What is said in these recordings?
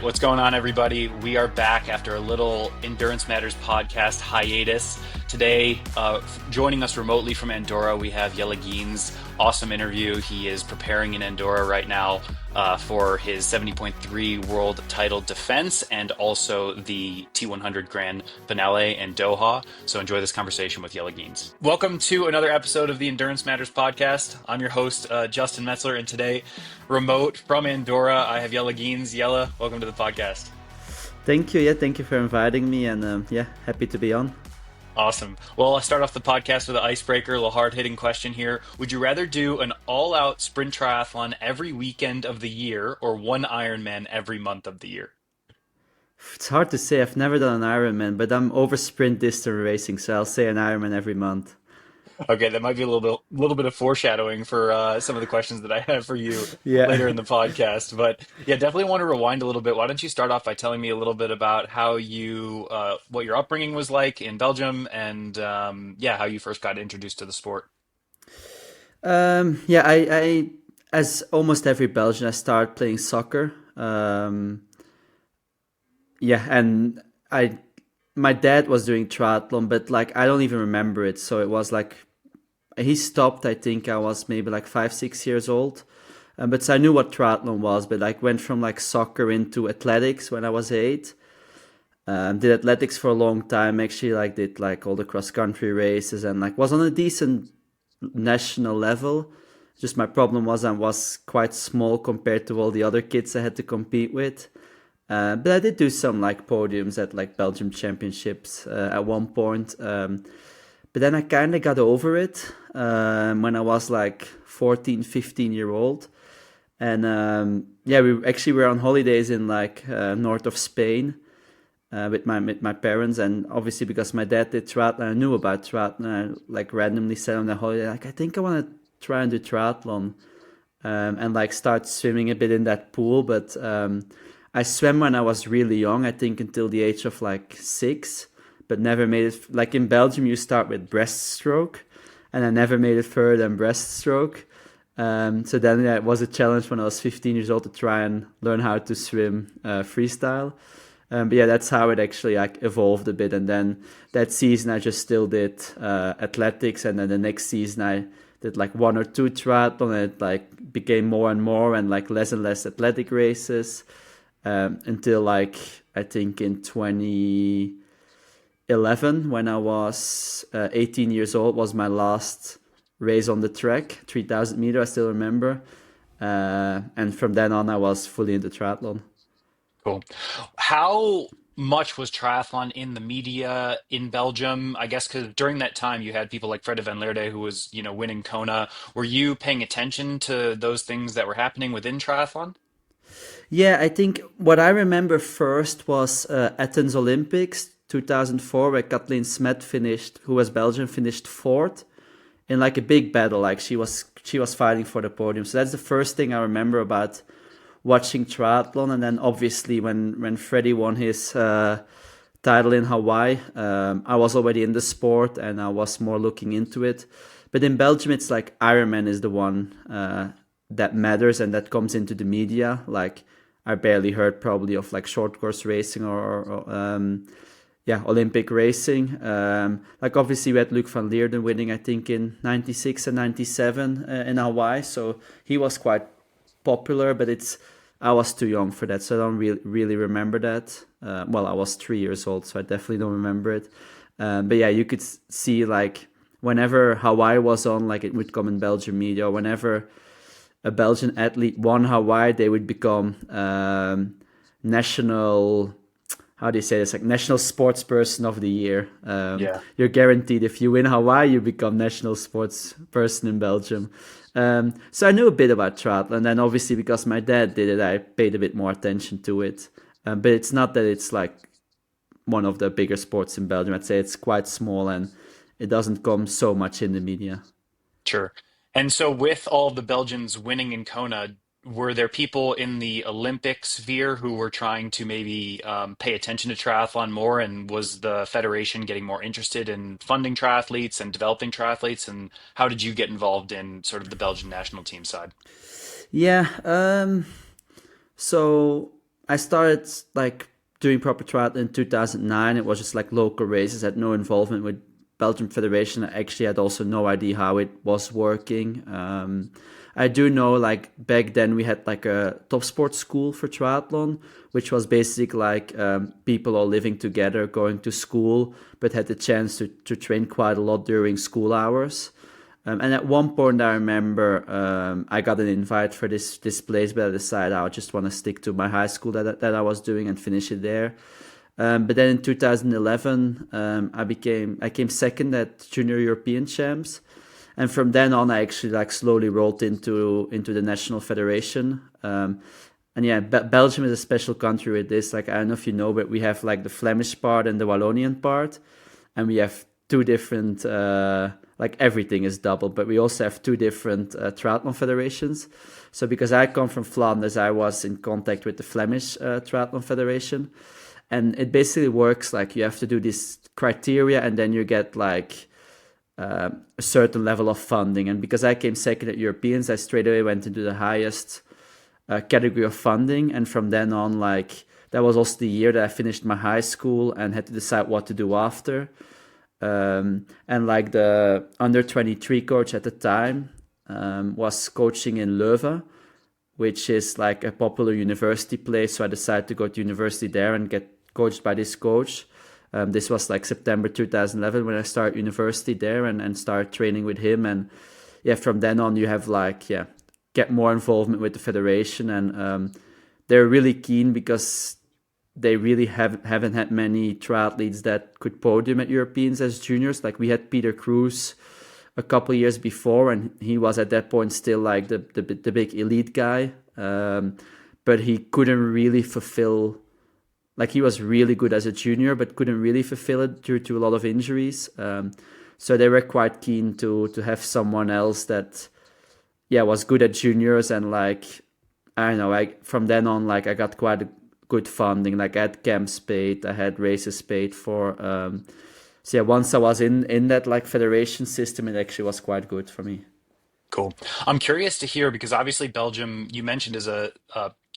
right, what's going on, everybody? We are back after a little Endurance Matters podcast hiatus. Today, joining us remotely from Andorra, we have Jelle Geens. Awesome interview. He is preparing in Andorra right now for his 70.3 world title defense and also the T100 Grand Finale in Doha. So enjoy this conversation with Jelle Geens. Welcome to another episode of the Endurance Matters podcast. I'm your host, Justin Metzler, and today, remote from Andorra, I have Jelle Geens. Jelle, welcome to the podcast. Thank you. Yeah, thank you for inviting me, and happy to be on. Awesome. Well, I'll start off the podcast with an icebreaker, a little hard-hitting question here. Would you rather do an all-out sprint triathlon every weekend of the year or one Ironman every month of the year? It's hard to say. I've never done an Ironman, but I'm over sprint distance racing, so I'll say an Ironman every month. Okay, that might be a little bit of foreshadowing for some of the questions that I have for you Yeah. later in the podcast. But yeah, definitely want to rewind a little bit. Why don't you start off by telling me a little bit about how what your upbringing was like in Belgium, and yeah, how you first got introduced to the sport. I as almost every Belgian, I started playing soccer. And my dad was doing triathlon, but like I don't even remember it. So it was like he stopped. I think I was maybe like 5, 6 years old. But so I knew what triathlon was, but like went from like soccer into athletics when I was 8. Did athletics for a long time. Actually, like did like all the cross country races and like was on a decent national level. Just my problem was I was quite small compared to all the other kids I had to compete with. But I did do some like podiums at like Belgium championships at one point. But then I kind of got over it when I was like 14, 15-year old. And we actually were on holidays in like north of Spain with my parents. And obviously because my dad did triathlon, I knew about triathlon. I like randomly said on the holiday, like, I think I want to try and do triathlon and like start swimming a bit in that pool. But I swam when I was really young, I think until the age of like 6, but never made it. Like in Belgium, you start with breaststroke, and I never made it further than breaststroke. So then it was a challenge when I was 15 years old to try and learn how to swim freestyle. But yeah, that's how it actually like evolved a bit. And then that season, I just still did athletics, and then the next season I did like 1 or 2 triathlon, and it like became more and more, and like less and less athletic races. Until like I think in 2011 when I was 18 years old was my last race on the track, 3,000 meter, I still remember. And from then on I was fully into triathlon. Cool. How much was triathlon in the media in Belgium? I guess because during that time you had people like Fredde van Leerde who was, winning Kona. Were you paying attention to those things that were happening within triathlon? Yeah, I think what I remember first was Athens Olympics 2004, where Kathleen Smet finished, who was Belgian, finished fourth in like a big battle. Like she was fighting for the podium. So that's the first thing I remember about watching triathlon. And then obviously when Freddie won his title in Hawaii, I was already in the sport and I was more looking into it. But in Belgium, it's like Ironman is the one that matters and that comes into the media. Like I barely heard probably of like short course racing or Olympic racing. Like obviously we had Luc van Leerden winning, I think in 96 and 97 in Hawaii. So he was quite popular, but I was too young for that. So I don't really remember that. Well, I was 3 years old, so I definitely don't remember it. But yeah, you could see like whenever Hawaii was on, like it would come in Belgian media, or whenever a Belgian athlete won Hawaii, they would become national, how do you say this, like national sports person of the year. Yeah. You're guaranteed if you win Hawaii, you become national sports person in Belgium. So I knew a bit about triathlon, and then obviously because my dad did it, I paid a bit more attention to it. But it's not that it's like one of the bigger sports in Belgium. I'd say it's quite small and it doesn't come so much in the media. Sure. And so, with all of the Belgians winning in Kona, were there people in the Olympic sphere who were trying to maybe pay attention to triathlon more? And was the federation getting more interested in funding triathletes and developing triathletes? And how did you get involved in sort of the Belgian national team side? Yeah. So I started like doing proper triathlon in 2009. It was just like local races, had no involvement with Belgium Federation. I actually had also no idea how it was working. I do know like back then we had like a top sports school for triathlon, which was basically like people all living together, going to school, but had the chance to train quite a lot during school hours. And at one point, I remember I got an invite for this place, but I decided I just want to stick to my high school that I was doing and finish it there. But then in 2011, I came second at Junior European Champs, and from then on, I actually like slowly rolled into the national federation. And yeah, Belgium is a special country with this. Like I don't know if you know, but we have like the Flemish part and the Wallonian part, and we have two different. Like everything is double, but we also have two different triathlon federations. So because I come from Flanders, I was in contact with the Flemish Triathlon Federation. And it basically works like you have to do this criteria and then you get like a certain level of funding. And because I came second at Europeans, I straight away went into the highest category of funding. And from then on, like that was also the year that I finished my high school and had to decide what to do after. And like the under 23 coach at the time was coaching in Leuven, which is like a popular university place. So I decided to go to university there and get coached by this coach. This was like September 2011 when I started university there and started training with him. And yeah, from then on you have like, yeah, get more involvement with the federation. And they're really keen because they really haven't had many triathletes that could podium at Europeans as juniors. Like we had Peter Cruz a couple of years before, and he was at that point still like the big elite guy, but he couldn't really fulfill. Like he was really good as a junior, but couldn't really fulfill it due to a lot of injuries. So they were quite keen to have someone else that, yeah, was good at juniors and like I don't know. From then on, like I got quite a good funding. Like I had camps paid, I had races paid for. So yeah, once I was in that like federation system, it actually was quite good for me. Cool. I'm curious to hear because obviously Belgium, you mentioned, is a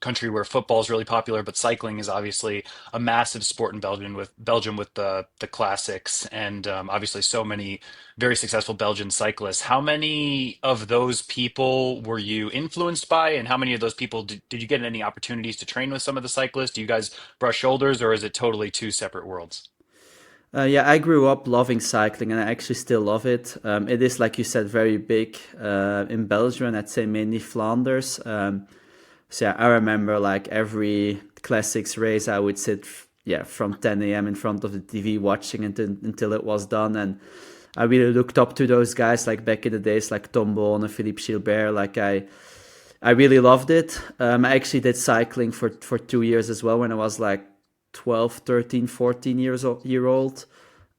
country where football is really popular, but cycling is obviously a massive sport in Belgium with the classics and obviously so many very successful Belgian cyclists. How many of those people were you influenced by, and how many of those people did you get any opportunities to train with some of the cyclists? Do you guys brush shoulders, or is it totally two separate worlds? Yeah, I grew up loving cycling, and I actually still love it. It is, like you said, very big in Belgium, and I'd say mainly Flanders. So yeah, I remember like every classics race, I would sit, yeah, from 10 a.m. in front of the TV watching until it was done, and I really looked up to those guys like back in the days, like Tom Boone and Philippe Gilbert. Like I really loved it. I actually did cycling for 2 years as well when I was like 12, 13, 14 year old.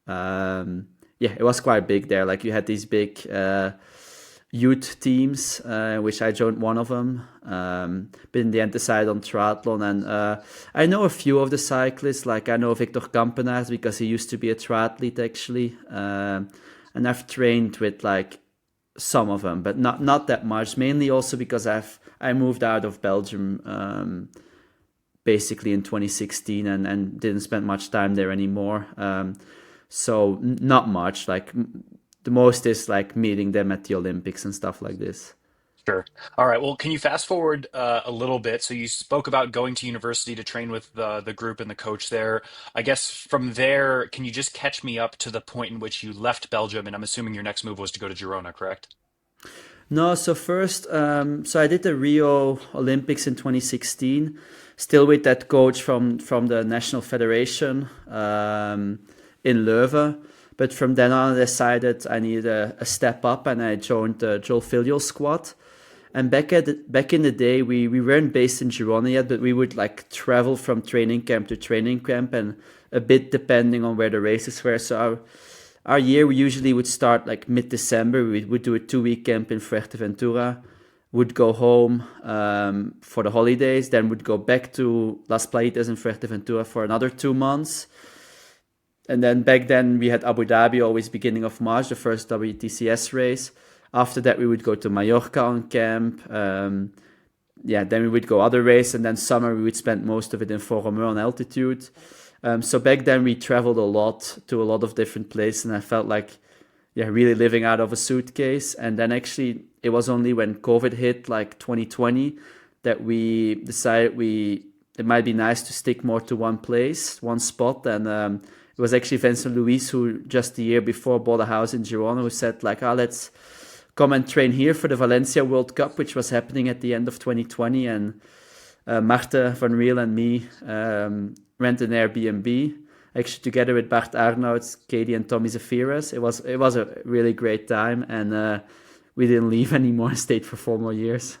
Yeah, it was quite big there. Like you had these big youth teams, which I joined one of them. But in the end, decided on triathlon. And I know a few of the cyclists. Like I know Victor Kampenaars because he used to be a triathlete actually. And I've trained with like some of them, but not that much. Mainly also because I moved out of Belgium basically in 2016 and didn't spend much time there anymore. So not much. Like the most is like meeting them at the Olympics and stuff like this. Sure. All right. Well, can you fast forward a little bit? So you spoke about going to university to train with the group and the coach there. I guess from there, can you just catch me up to the point in which you left Belgium? And I'm assuming your next move was to go to Girona, correct? No, so first, so I did the Rio Olympics in 2016, still with that coach from the National Federation in Leuven. But from then on, I decided I needed a step up, and I joined the Joel Filial squad. And back in the day, we weren't based in Girona yet, but we would like travel from training camp to training camp, and a bit depending on where the races were. So our year we usually would start like mid-December. We would do a 2 week camp in Fuerteventura, would go home for the holidays, then would go back to Las Playitas in Fuerteventura for another 2 months. And then back then we had Abu Dhabi always beginning of March, the first WTCS race. After that we would go to Mallorca on camp. yeah, then we would go other race, and then summer we would spend most of it in Foromeur on altitude. So back then we traveled a lot to a lot of different places, and I felt like, yeah, really living out of a suitcase. And then actually it was only when COVID hit, like 2020, that we decided it might be nice to stick more to one place, one spot. And it was actually Vincent Louis who just the year before bought a house in Girona, who said like, let's come and train here for the Valencia World Cup, which was happening at the end of 2020. And Marta van Riel and me rent an Airbnb, actually together with Bart Arnouds, Katie and Tommy Zafiras. It was a really great time, and we didn't leave anymore and stayed for 4 more years.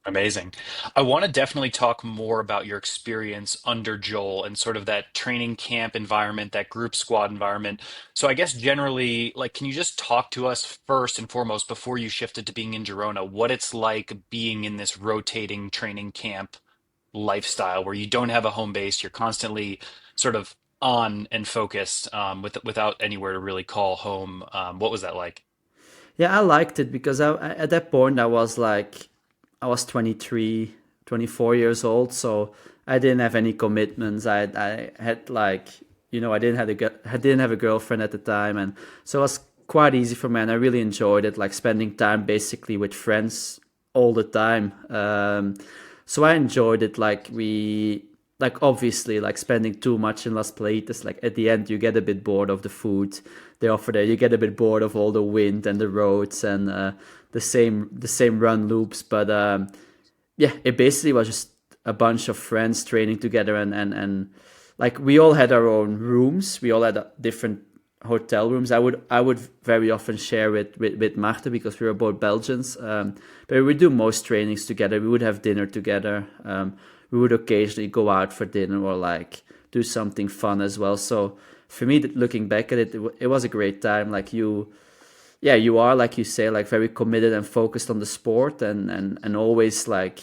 Amazing. I want to definitely talk more about your experience under Joel and sort of that training camp environment, that group squad environment. So I guess generally, like, can you just talk to us first and foremost before you shifted to being in Girona, what it's like being in this rotating training camp lifestyle where you don't have a home base, you're constantly sort of on and focused without anywhere to really call home. What was that like? Yeah, I liked it because at that point I was 23, 24 years old, so I didn't have any commitments. I had like, I didn't have a girlfriend at the time, and so it was quite easy for me, and I really enjoyed it, like spending time basically with friends all the time. So I enjoyed it. Like obviously, like spending too much in Las Playitas, like at the end you get a bit bored of the food they offer there. You get a bit bored of all the wind and the roads and the same run loops. But yeah, it basically was just a bunch of friends training together, and like we all had our own rooms. We all had different hotel rooms. I would very often share with Marta because we were both Belgians. But we would do most trainings together. We would have dinner together. We would occasionally go out for dinner or like do something fun as well. So for me, looking back at it, it was a great time. Like yeah, you are, like you say, like very committed and focused on the sport, and always like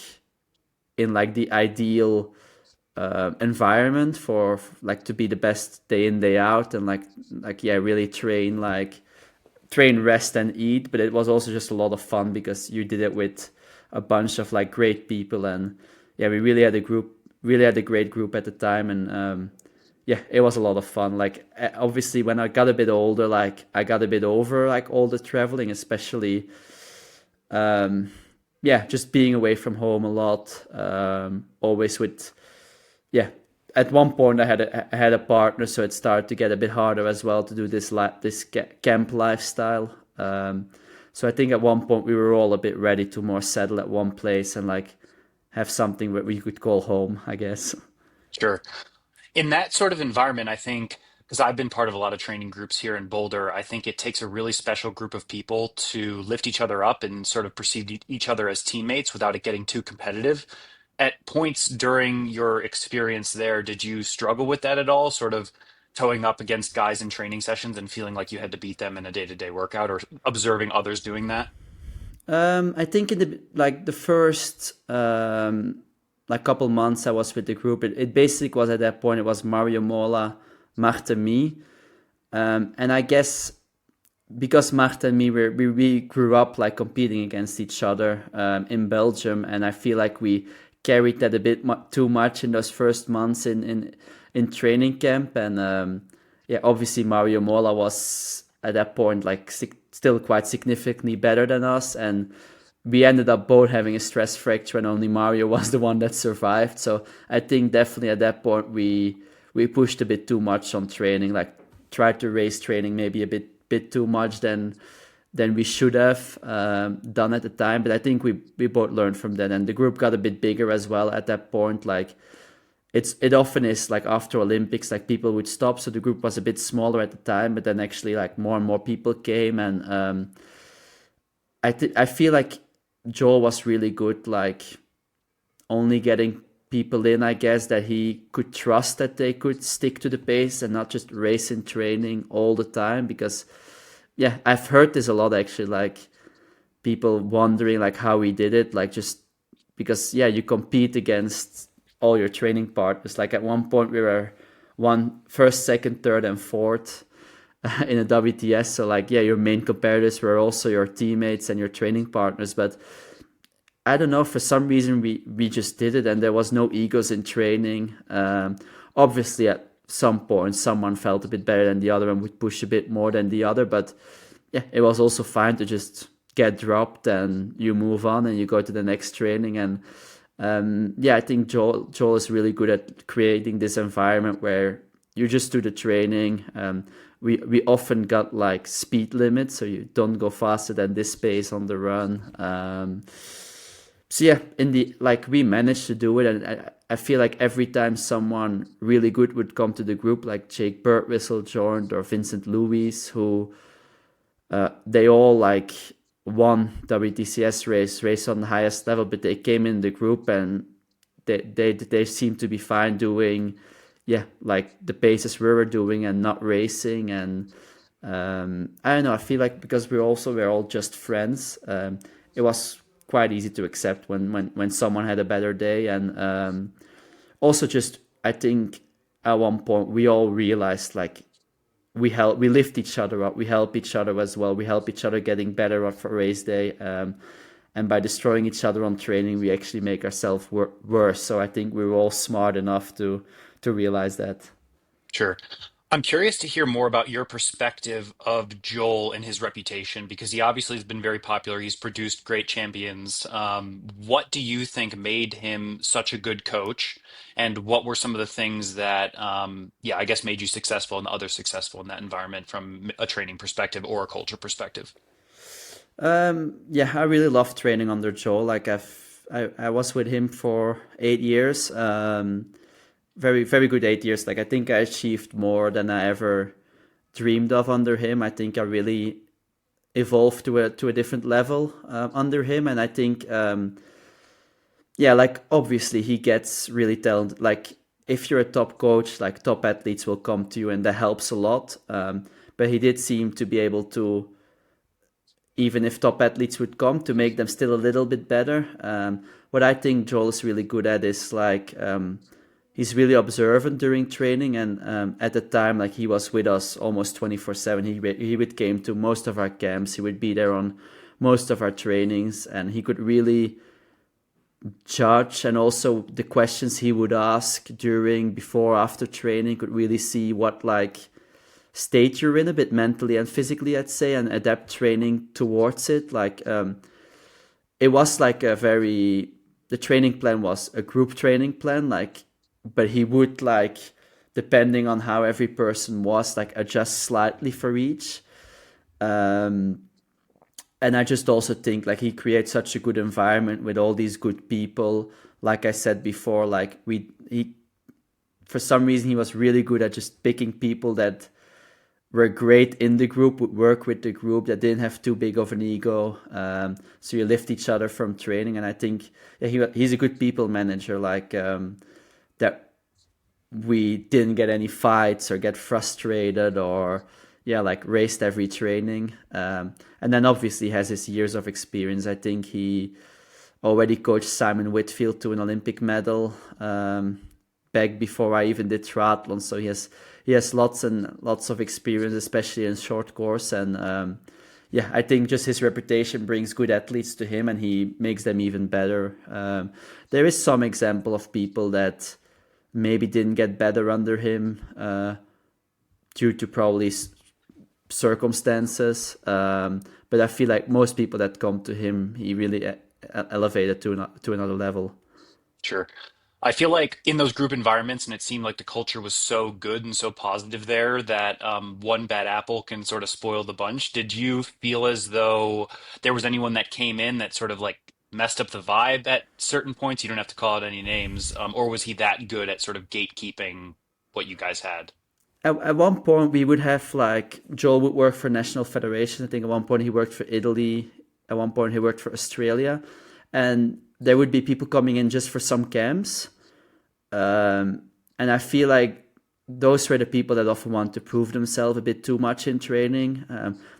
in like the ideal environment for like to be the best day in day out, and like yeah, really train, rest and eat. But it was also just a lot of fun because you did it with a bunch of like great people. And yeah, we really had a great group at the time. And yeah, it was a lot of fun. Like obviously when I got a bit older, like I got a bit over like all the traveling, especially yeah, just being away from home a lot, always with, yeah, at one point I had a partner, so it started to get a bit harder as well to do this camp lifestyle. So I think at one point we were all a bit ready to more settle at one place and like have something that we could call home, I guess. Sure. In that sort of environment, I think, because I've been part of a lot of training groups here in Boulder, I think it takes a really special group of people to lift each other up and sort of perceive each other as teammates without it getting too competitive. At points during your experience there, did you struggle with that at all? Sort of towing up against guys in training sessions and feeling like you had to beat them in a day-to-day workout or observing others doing that? I think in the first like couple months I was with the group, it basically was at that point it was Mario Mola, Marta, me, and I guess because Marta and me we grew up like competing against each other in Belgium, and I feel like we carried that a bit too much in those first months in training camp. And yeah, obviously Mario Mola was at that point like still quite significantly better than us, and we ended up both having a stress fracture, and only Mario was the one that survived. So I think definitely at that point we pushed a bit too much on training, like tried to raise training maybe a bit too much than we should have done at the time. But I think we both learned from that, and the group got a bit bigger as well at that point. Like it often is like after Olympics, like people would stop, so the group was a bit smaller at the time, but then actually like more and more people came. And I feel like Joel was really good, like only getting people in, I guess, that he could trust that they could stick to the pace and not just race in training all the time. Because yeah, I've heard this a lot actually, like people wondering like how he did it, like just because yeah, you compete against all your training partners. Like at one point we were one first, second, third, and fourth in a WTS. So like yeah, your main competitors were also your teammates and your training partners. But I don't know, for some reason we just did it, and there was no egos in training. Obviously, at some point, someone felt a bit better than the other and would push a bit more than the other, but yeah, it was also fine to just get dropped and you move on and you go to the next training. And yeah, I think Joel is really good at creating this environment where you just do the training. We often got like speed limits, so you don't go faster than this pace on the run. So yeah, in the like we managed to do it, and I feel like every time someone really good would come to the group, like Jake Birdwhistle joined or Vincent Louis, who they all like won WTCS race on the highest level, but they came in the group and they seem to be fine doing, yeah, like the paces we were doing and not racing. And I don't know, I feel like because we're all just friends, it was quite easy to accept when someone had a better day. And also just I think at one point we all realized like we lift each other up, we help each other as well, we help each other getting better for race day, and by destroying each other on training we actually make ourselves worse. So I think we were all smart enough to realize that. Sure. I'm curious to hear more about your perspective of Joel and his reputation because he obviously has been very popular. He's produced great champions. What do you think made him such a good coach? And what were some of the things that, yeah, I guess made you successful and others successful in that environment from a training perspective or a culture perspective? Yeah, I really love training under Joel. Like I was with him for 8 years. Very, very good 8 years. Like I think I achieved more than I ever dreamed of under him. I think I really evolved to a different level under him. And I think yeah, like obviously he gets really talented. Like if you're a top coach, like top athletes will come to you, and that helps a lot. But he did seem to be able to, even if top athletes would come, to make them still a little bit better. What I think Joel is really good at is like he's really observant during training, and at the time, like he was with us almost 24/7. He would came to most of our camps. He would be there on most of our trainings, and he could really judge, and also the questions he would ask during, before, after training could really see what like state you're in a bit mentally and physically, I'd say, and adapt training towards it. Like it was like the training plan was a group training plan, like, but he would like, depending on how every person was, like adjust slightly for each. And I just also think like he creates such a good environment with all these good people. Like I said before, like he for some reason he was really good at just picking people that were great in the group, would work with the group, that didn't have too big of an ego. So you lift each other from training, and I think yeah, he's a good people manager. Like that we didn't get any fights or get frustrated or yeah, like raced every training. And then obviously has his years of experience. I think he already coached Simon Whitfield to an Olympic medal back before I even did triathlon. So he has lots and lots of experience, especially in short course. And yeah, I think just his reputation brings good athletes to him, and he makes them even better. There is some example of people that maybe didn't get better under him due to probably circumstances. But I feel like most people that come to him, he really elevated to another level. Sure. I feel like in those group environments, and it seemed like the culture was so good and so positive there that one bad apple can sort of spoil the bunch. Did you feel as though there was anyone that came in that sort of like messed up the vibe at certain points? You don't have to call out any names, or was he that good at sort of gatekeeping what you guys had? At one point, we would have like Joel would work for national federation. I think at one point he worked for Italy. At one point he worked for Australia, and there would be people coming in just for some camps. And I feel like those were the people that often want to prove themselves a bit too much in training.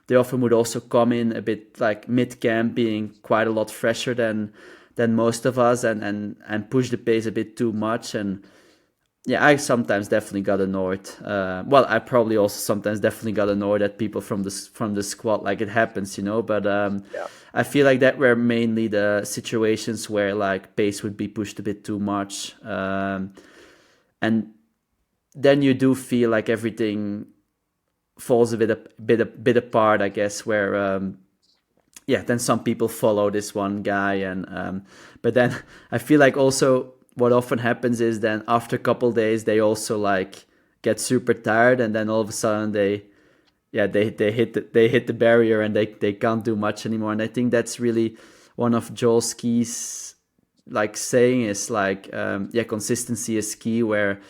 They often would also come in a bit like mid camp, being quite a lot fresher than most of us, and push the pace a bit too much. And yeah, I sometimes definitely got annoyed. Well, I probably also sometimes definitely got annoyed at people from the squad. Like it happens, you know. But Yeah. I feel like that were mainly the situations where like pace would be pushed a bit too much, and then you do feel like everything falls a bit apart, I guess. Where yeah, then some people follow this one guy, and but then I feel like also what often happens is then after a couple days they also like get super tired, and then all of a sudden they hit the barrier and they can't do much anymore. And I think that's really one of Joel Ski's like saying is like yeah, consistency is key, where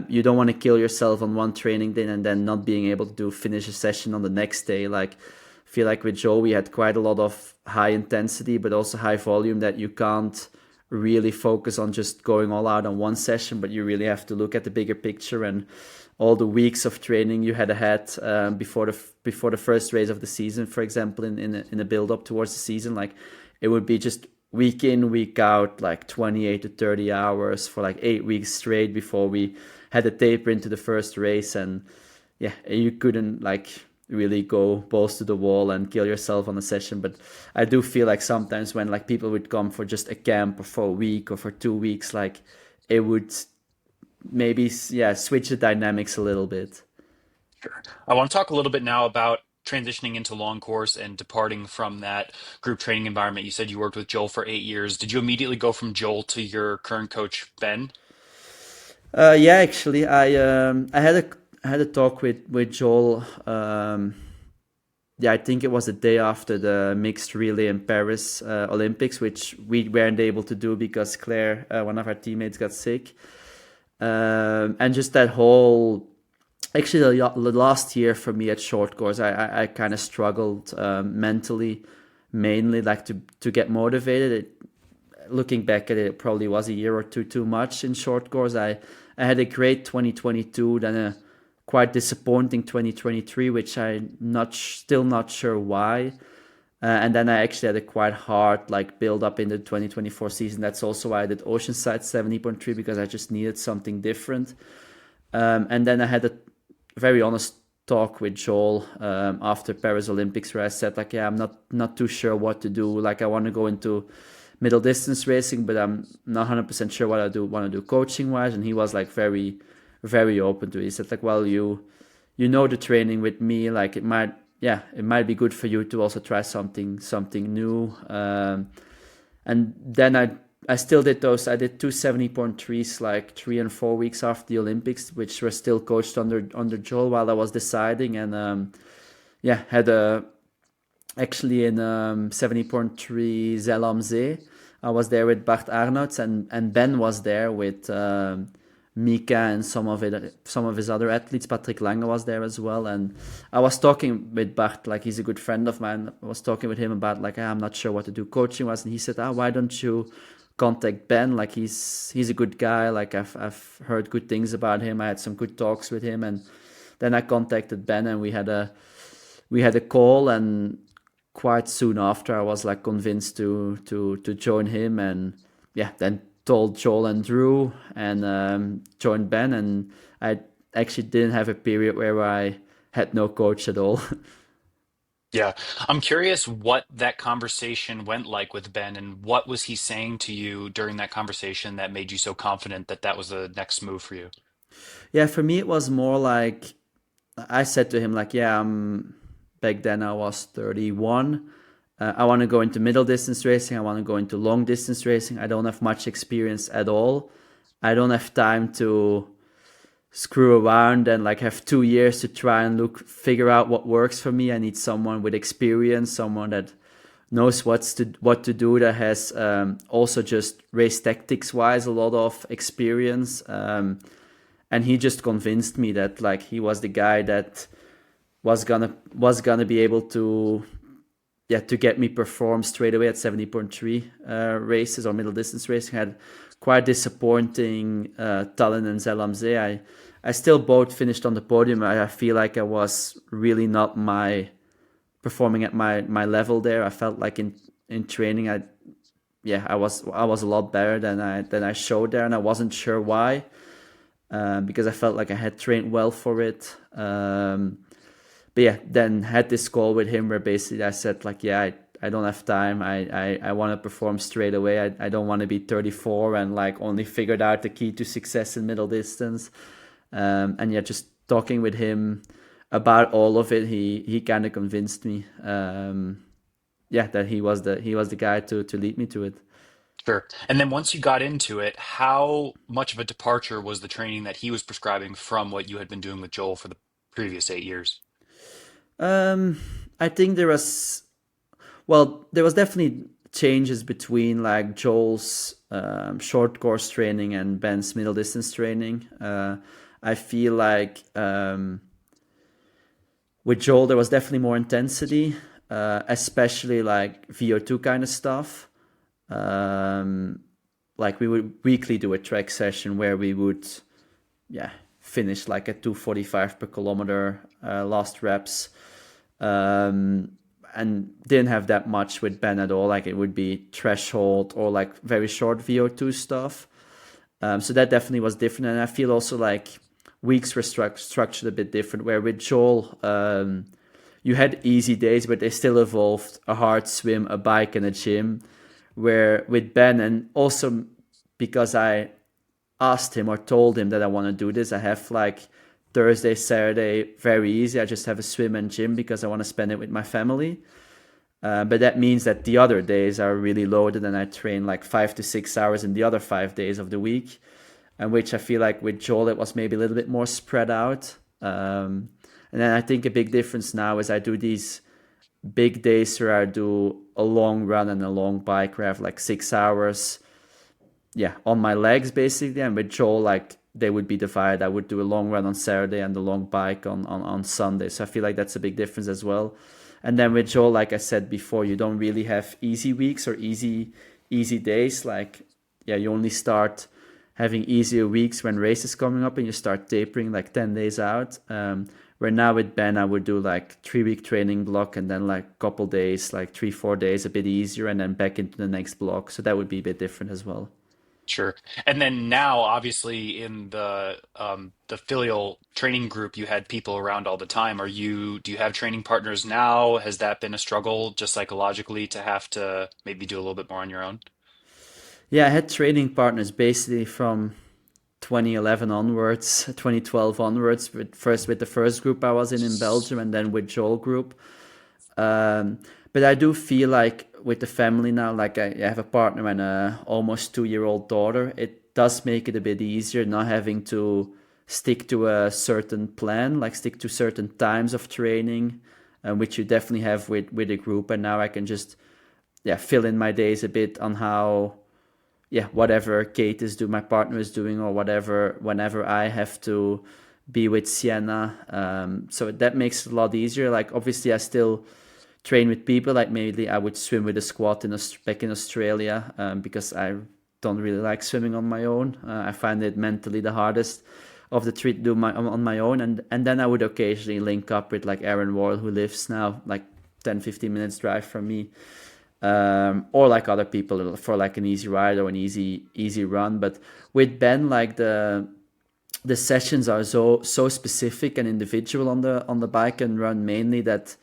you don't want to kill yourself on one training day and then not being able to finish a session on the next day. Like I feel like with Joe we had quite a lot of high intensity but also high volume that you can't really focus on just going all out on one session, but you really have to look at the bigger picture and all the weeks of training you had ahead before the first race of the season, for example, in a build up towards the season. Like it would be just week in week out like 28 to 30 hours for like 8 weeks straight before we had a taper into the first race. And yeah, you couldn't like really go balls to the wall and kill yourself on a session. But I do feel like sometimes when like people would come for just a camp or for a week or for 2 weeks, like it would maybe switch the dynamics a little bit. Sure. I want to talk a little bit now about transitioning into long course and departing from that group training environment. You said you worked with Joel for 8 years. Did you immediately go from Joel to your current coach, Ben? Yeah, actually, I had a talk with Joel. Yeah, I think it was the day after the mixed relay in Paris Olympics, which we weren't able to do because Claire, one of our teammates, got sick. And just that whole, actually, the last year for me at short course, I kind of struggled mentally, mainly like to get motivated. Looking back at it, it probably was a year or two too much in short course. I had a great 2022, then a quite disappointing 2023, which still not sure why. And then I actually had a quite hard like build up in the 2024 season. That's also why I did Oceanside 70.3, because I just needed something different. And then I had a very honest talk with Joel after Paris Olympics, where I said like, yeah, I'm not too sure what to do. Like I want to go into middle distance racing, but I'm not 100% sure what I want to do coaching wise. And he was like very, very open to it. He said like, well, you know the training with me, like it might be good for you to also try something new. And then I still did those. I did two 70.3s like 3 and 4 weeks after the Olympics, which were still coached under Joel while I was deciding. And had a actually in 70.3 Zell am See. I was there with Bart Arnouds, and Ben was there with Mika and some of his other athletes. Patrick Lange was there as well. And I was talking with Bart, like he's a good friend of mine. I was talking with him about like, I'm not sure what to do coaching wise. And he said, why don't you contact Ben? Like he's a good guy. Like I've heard good things about him. I had some good talks with him. And then I contacted Ben and we had a call, and quite soon after I was like convinced to join him, and then told Joel and Drew, and joined Ben. And I actually didn't have a period where I had no coach at all. Yeah. I'm curious what that conversation went like with Ben, and what was he saying to you during that conversation that made you so confident that that was the next move for you? Yeah, for me it was more like I said to him like, back then I was 31. I want to go into middle distance racing. I want to go into long distance racing. I don't have much experience at all. I don't have time to screw around and like have 2 years to try and figure out what works for me. I need someone with experience, someone that knows what to do, that has also just race tactics wise a lot of experience. And he just convinced me that like he was the guy that was gonna be able to get me perform straight away at 70.3 races or middle distance racing. I had quite disappointing Tallinn and Zell am See. I still both finished on the podium. I feel like I was really not performing at my level there. I felt like in training I was a lot better than I showed there, and I wasn't sure why. because I felt like I had trained well for it. But yeah, then had this call with him where basically I said like, yeah, I don't have time. I want to perform straight away. I don't want to be 34 and like only figured out the key to success in middle distance. And yeah, just talking with him about all of it, he kind of convinced me. Yeah, that he was the guy to lead me to it. Sure. And then once you got into it, how much of a departure was the training that he was prescribing from what you had been doing with Joel for the previous 8 years? Um, I think there was definitely changes between like Joel's short course training and Ben's middle distance training. I feel like with Joel there was definitely more intensity, especially like VO2 kind of stuff. Um, like we would weekly do a track session where we would, yeah, finish like at 2:45 per kilometer last reps, um, and didn't have that much with Ben at all. Like it would be threshold or like very short VO2 stuff. So that definitely was different, and I feel also like weeks were structured a bit different. Where with Joel, you had easy days, but they still involved a hard swim, a bike, and a gym. Where with Ben, and also because I asked him or told him that I want to do this, I have like Thursday, Saturday very easy. I just have a swim and gym because I want to spend it with my family. But that means that the other days are really loaded and I train like 5 to 6 hours in the other 5 days of the week. And which I feel like with Joel, it was maybe a little bit more spread out. And then I think a big difference now is I do these big days where I do a long run and a long bike where I have like 6 hours, yeah, on my legs basically. And with Joel, like they would be divided. I would do a long run on Saturday and the long bike on Sunday. So I feel like that's a big difference as well. And then with Joel, like I said before, you don't really have easy weeks or easy days. Like, yeah, you only start having easier weeks when races coming up and you start tapering like 10 days out. Where now with Ben, I would do like 3 week training block and then like couple days, like 3, 4 days, a bit easier, and then back into the next block. So that would be a bit different as well. Sure. And then now, obviously, in the filial training group, you had people around all the time. Do you have training partners now? Has that been a struggle just psychologically to have to maybe do a little bit more on your own? Yeah, I had training partners basically from 2011 onwards, 2012 onwards, first with the first group I was in Belgium and then with Joel group. Um, but I do feel like with the family now, like I have a partner and a almost 2-year-old daughter, it does make it a bit easier not having to stick to a certain plan, like stick to certain times of training, which you definitely have with a group. And now I can just, yeah, fill in my days a bit on how, yeah, whatever Kate is doing, my partner is doing, or whatever, whenever I have to be with Sienna. So that makes it a lot easier. Like obviously I still train with people. Like maybe I would swim with a squad back in Australia, because I don't really like swimming on my own. I find it mentally the hardest of the three to do on my own. And then I would occasionally link up with like Aaron Ward, who lives now like 10-15 minutes drive from me, or like other people for like an easy ride or an easy run. But with Ben, like the sessions are so specific and individual on the bike and run mainly that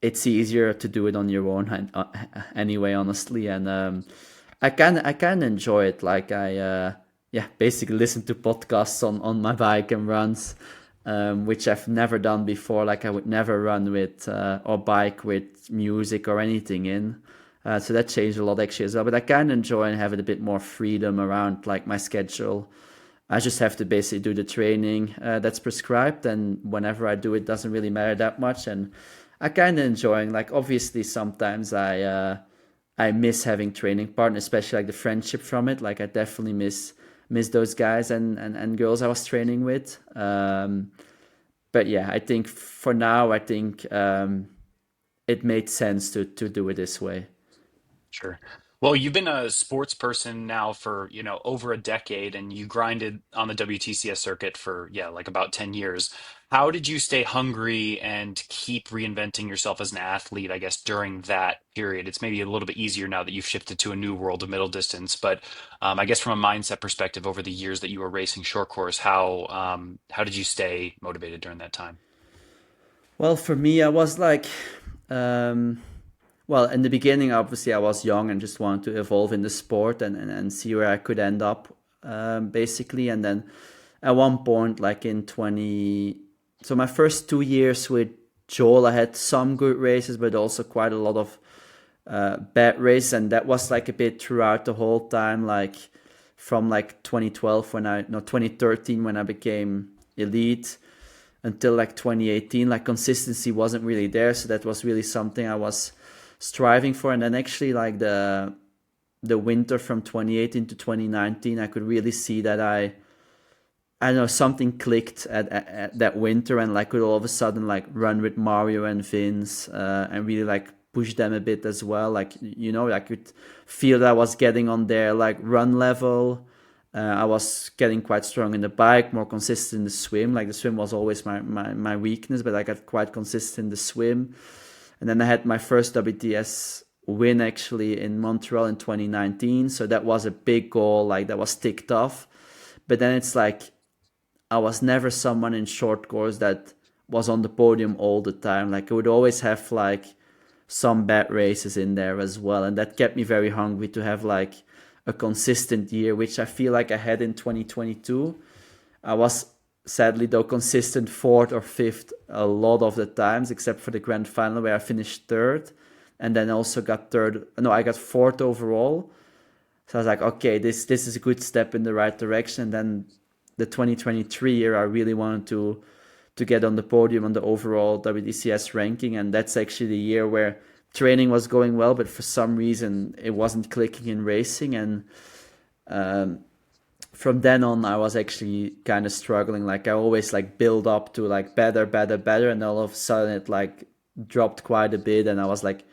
it's easier to do it on your own anyway, honestly. And I can enjoy it. Like yeah, basically listen to podcasts on my bike and runs, which I've never done before. Like I would never run with or bike with music or anything in. So that changed a lot actually as well. But I can enjoy and having a bit more freedom around like my schedule. I just have to basically do the training that's prescribed, and whenever I do it, doesn't really matter that much. And I kind of enjoying, like obviously sometimes I miss having training partners, especially like the friendship from it. Like I definitely miss those guys and girls I was training with. But yeah, I think for now, I think it made sense to do it this way. Sure. Well, you've been a sports person now for, over a decade and you grinded on the WTCS circuit for, yeah, like about 10 years. How did you stay hungry and keep reinventing yourself as an athlete, I guess, during that period? It's maybe a little bit easier now that you've shifted to a new world of middle distance, but I guess from a mindset perspective, over the years that you were racing short course, how did you stay motivated during that time? Well, for me, I was like, um, well, in the beginning, obviously, I was young and just wanted to evolve in the sport and see where I could end up, basically. And then at one point, like in 20, so my first 2 years with Joel, I had some good races, but also quite a lot of bad races. And that was like a bit throughout the whole time, like from like 2012 when I, no, 2013 when I became elite until like 2018, like consistency wasn't really there. So that was really something I was striving for. And then actually like the winter from 2018 to 2019, I could really see that I don't know, something clicked at that winter, and like could all of a sudden like run with Mario and Vince, and really like push them a bit as well. Like, I could feel that I was getting on their like run level. I was getting quite strong in the bike, more consistent in the swim. Like the swim was always my weakness, but I got quite consistent in the swim. And then I had my first WTS win actually in Montreal in 2019. So that was a big goal, like that was ticked off. But then it's like I was never someone in short course that was on the podium all the time. Like I would always have like some bad races in there as well. And that kept me very hungry to have like a consistent year, which I feel like I had in 2022. I was sadly though consistent fourth or fifth a lot of the times, except for the grand final where I finished third, and then also got third. No, I got fourth overall. So I was like, okay, this is a good step in the right direction. And then the 2023 year, I really wanted to get on the podium on the overall WTCS ranking, and that's actually the year where training was going well, but for some reason it wasn't clicking in racing. And um, from then on, I was actually kind of struggling. Like I always like build up to like better, better, better, and all of a sudden it like dropped quite a bit, and I was like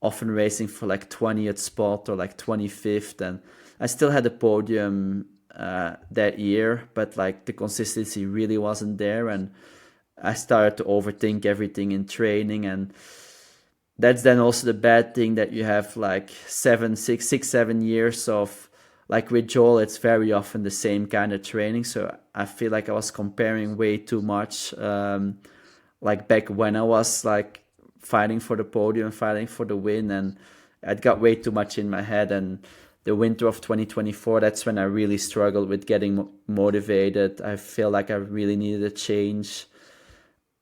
often racing for like 20th spot or like 25th, and I still had a podium that year, but like the consistency really wasn't there, and I started to overthink everything in training. And that's then also the bad thing, that you have like 7 6 6 7 years of, like with Joel, it's very often the same kind of training. So I feel like I was comparing way too much, like back when I was like fighting for the podium, fighting for the win, and I'd got way too much in my head. And the winter of 2024, that's when I really struggled with getting motivated. I feel like I really needed a change.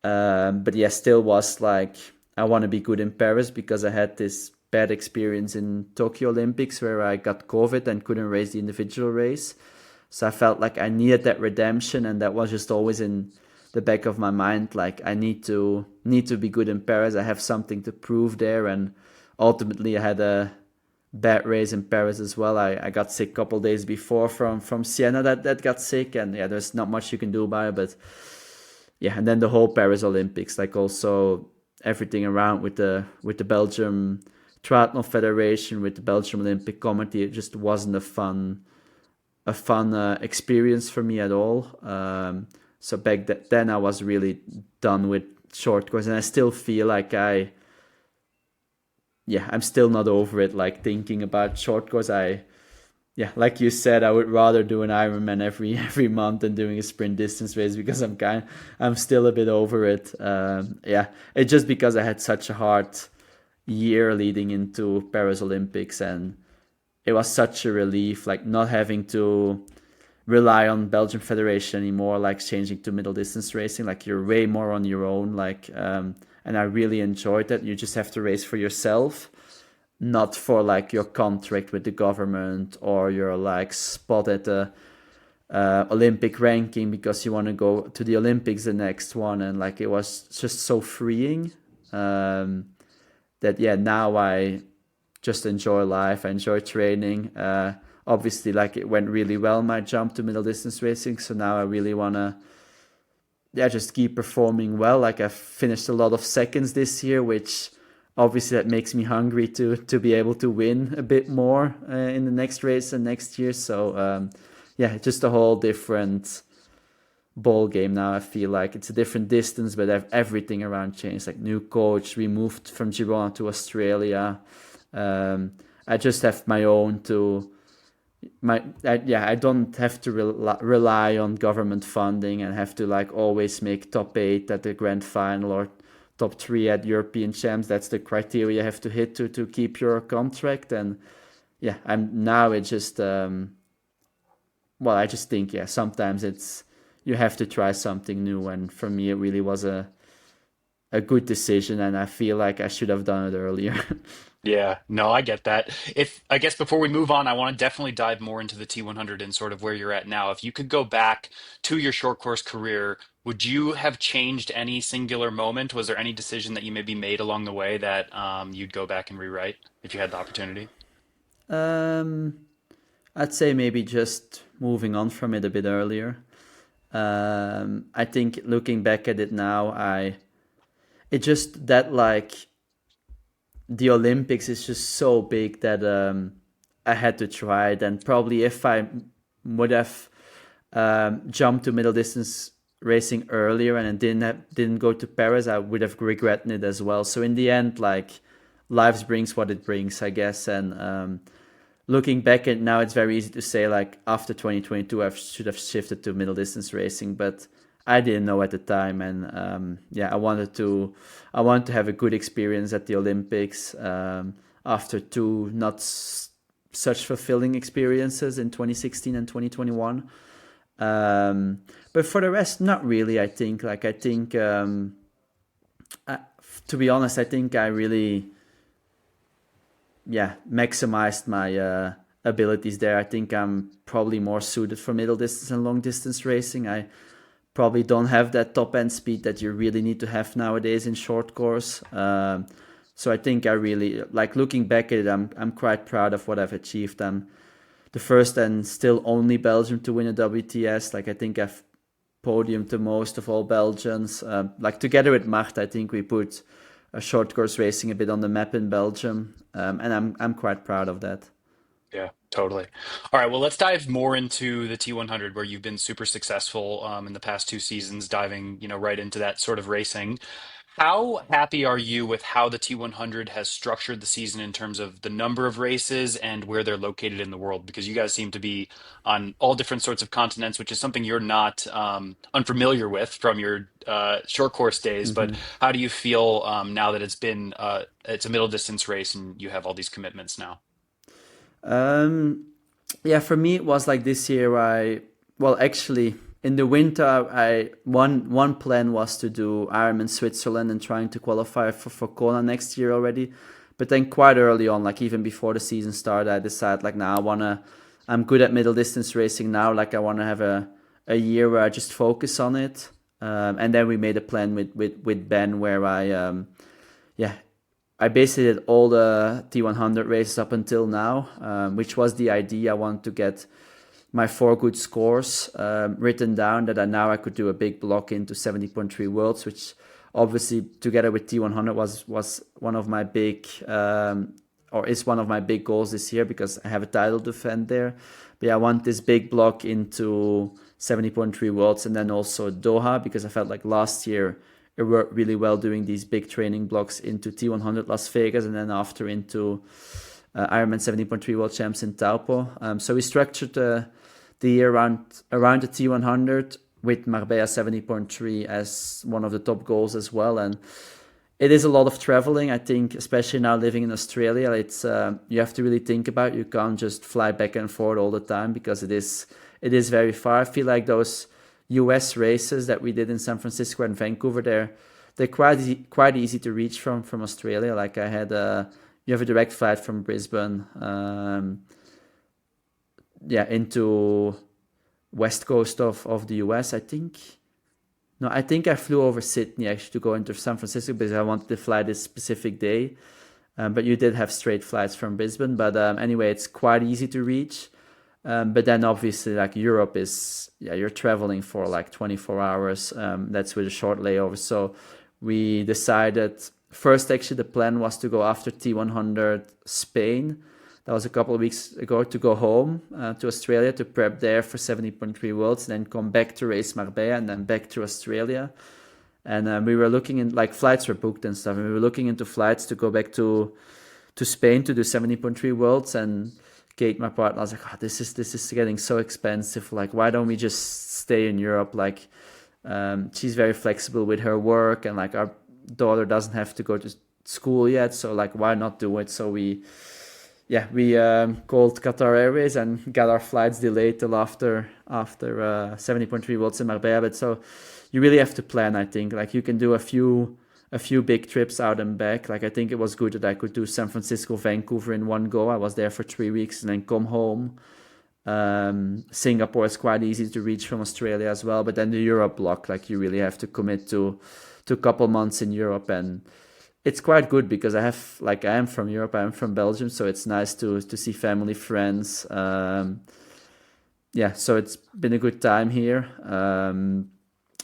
But yeah, still was like, I want to be good in Paris, because I had this bad experience in Tokyo Olympics where I got COVID and couldn't race the individual race. So I felt like I needed that redemption, and that was just always in the back of my mind. Like I need to be good in Paris. I have something to prove there. And ultimately, I had a bad race in Paris as well. I got sick a couple days before from Siena that got sick, and yeah, there's not much you can do about it. But yeah, and then the whole Paris Olympics, like also everything around with the Belgium Triathlon Federation, with the Belgium Olympic Committee, it just wasn't a fun experience for me at all. So then I was really done with short course, and I still feel like I'm still not over it. Like thinking about short course, yeah, like you said, I would rather do an Ironman every month than doing a sprint distance race, because I'm still a bit over it. Yeah, it's just because I had such a hard year leading into Paris Olympics, and it was such a relief, like not having to rely on Belgium Federation anymore, like changing to middle distance racing. Like you're way more on your own, like and I really enjoyed that. You just have to race for yourself, not for like your contract with the government or your like spot at the Olympic ranking because you want to go to the Olympics the next one. And like it was just so freeing, that yeah, now I just enjoy life. I enjoy training. Obviously, like it went really well my jump to middle distance racing, so now I really want to just keep performing well. Like I finished a lot of seconds this year, which obviously that makes me hungry to be able to win a bit more in the next race and next year. So yeah, just a whole different ball game now. I feel like it's a different distance, but everything around changed. Like new coach, we moved from Girona to Australia. I just have my own to I don't have to rely on government funding and have to like always make top 8 at the grand final or top 3 at European champs. That's the criteria you have to hit to keep your contract. And yeah, I'm now it just I just think sometimes it's you have to try something new, and for me it really was a good decision, and I feel like I should have done it earlier. Yeah, no, I get that. If I guess before we move on, I want to definitely dive more into the T100 and sort of where you're at now. If you could go back to your short course career, would you have changed any singular moment? Was there any decision that you maybe made along the way that you'd go back and rewrite if you had the opportunity? um, I'd say maybe just moving on from it a bit earlier. I think looking back at it now, it just that like the Olympics is just so big that I had to try it. And probably if I would have jumped to middle distance racing earlier and didn't go to Paris, I would have regretted it as well. So in the end, like life brings what it brings, I guess. And looking back at now, it's very easy to say like after 2022, I should have shifted to middle distance racing, but I didn't know at the time. And I wanted to have a good experience at the Olympics after two such fulfilling experiences in 2016 and 2021. But for the rest, not really. I think to be honest, I think I really maximized my abilities there. I think I'm probably more suited for middle distance and long distance racing. I probably don't have that top end speed that you really need to have nowadays in short course. So I think I really like looking back at it. I'm quite proud of what I've achieved. I'm the first and still only Belgian to win a WTS. Like I think I've podiumed the most of all Belgians. Like together with Mart, I think we put a short course racing a bit on the map in Belgium, and I'm quite proud of that. Yeah, totally. All right, well, let's dive more into the T100, where you've been super successful in the past two seasons, diving, right into that sort of racing. How happy are you with how the T100 has structured the season in terms of the number of races and where they're located in the world? Because you guys seem to be on all different sorts of continents, which is something you're not unfamiliar with from your short course days. But hmm how do you feel now that it's a middle distance race and you have all these commitments now? Um, yeah, for me it was like this year. Actually in the winter, I one plan was to do Ironman Switzerland and trying to qualify for Kona next year already. But then quite early on, like even before the season started, I decided like now I'm good at middle distance racing now. Like I wanna have a year where I just focus on it. And then we made a plan with Ben where yeah, I basically did all the T100 races up until now, which was the idea. I want to get my four good scores written down that I could do a big block into 70.3 Worlds, which obviously together with T100 was one of my big or is one of my big goals this year because I have a title to defend there. But yeah, I want this big block into 70.3 Worlds and then also Doha because I felt like last year it worked really well doing these big training blocks into T100 Las Vegas and then after into Ironman 70.3 World Champs in Taupo. So we structured the year around the T100 with Marbella 70.3 as one of the top goals as well. And it is a lot of traveling. I think, especially now living in Australia, it's you have to really think about it. You can't just fly back and forth all the time because it is very far. I feel like those US races that we did in San Francisco and Vancouver, they're quite easy to reach from Australia. Like I had you have a direct flight from Brisbane into west coast of the US. I think I flew over Sydney actually to go into San Francisco because I wanted to fly this specific day. But you did have straight flights from Brisbane. But anyway, it's quite easy to reach. But then obviously like Europe is, you're traveling for like 24 hours. That's with a short layover. So we decided first, actually, the plan was to go after T100 Spain. That was a couple of weeks ago, to go home to Australia to prep there for 70.3 Worlds, and then come back to race Marbella and then back to Australia. And we were looking in, like, flights were booked and stuff, and we were looking into flights to go back to Spain to do 70.3 Worlds. And Kate, my partner, I was like, oh, this is getting so expensive. Like, why don't we just stay in Europe? Like, she's very flexible with her work, and like our daughter doesn't have to go to school yet, so like, why not do it? So we called Qatar Airways and got our flights delayed till after 70.3 Worlds in Marbella. But so you really have to plan, I think. Like, you can do a few big trips out and back. Like, I think it was good that I could do San Francisco, Vancouver in one go. I was there for 3 weeks and then come home. Singapore is quite easy to reach from Australia as well, but then the Europe block, like, you really have to commit to a couple months in Europe. And it's quite good because I am from Europe, I'm from Belgium, so it's nice to see family, friends. So it's been a good time here.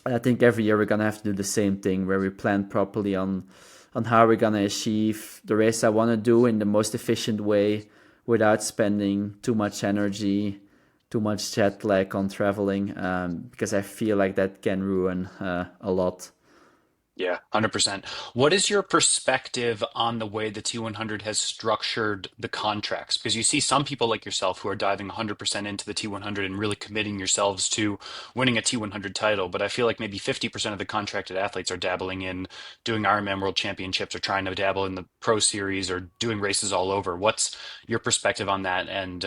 I think every year we're gonna have to do the same thing, where we plan properly on how we're gonna achieve the race I want to do in the most efficient way, without spending too much energy, too much jet lag on traveling, because I feel like that can ruin a lot. Yeah, 100%. What is your perspective on the way the T100 has structured the contracts? Because you see some people like yourself who are diving 100% into the T100 and really committing yourselves to winning a T100 title. But I feel like maybe 50% of the contracted athletes are dabbling in doing Ironman World Championships, or trying to dabble in the Pro Series, or doing races all over. What's your perspective on that? And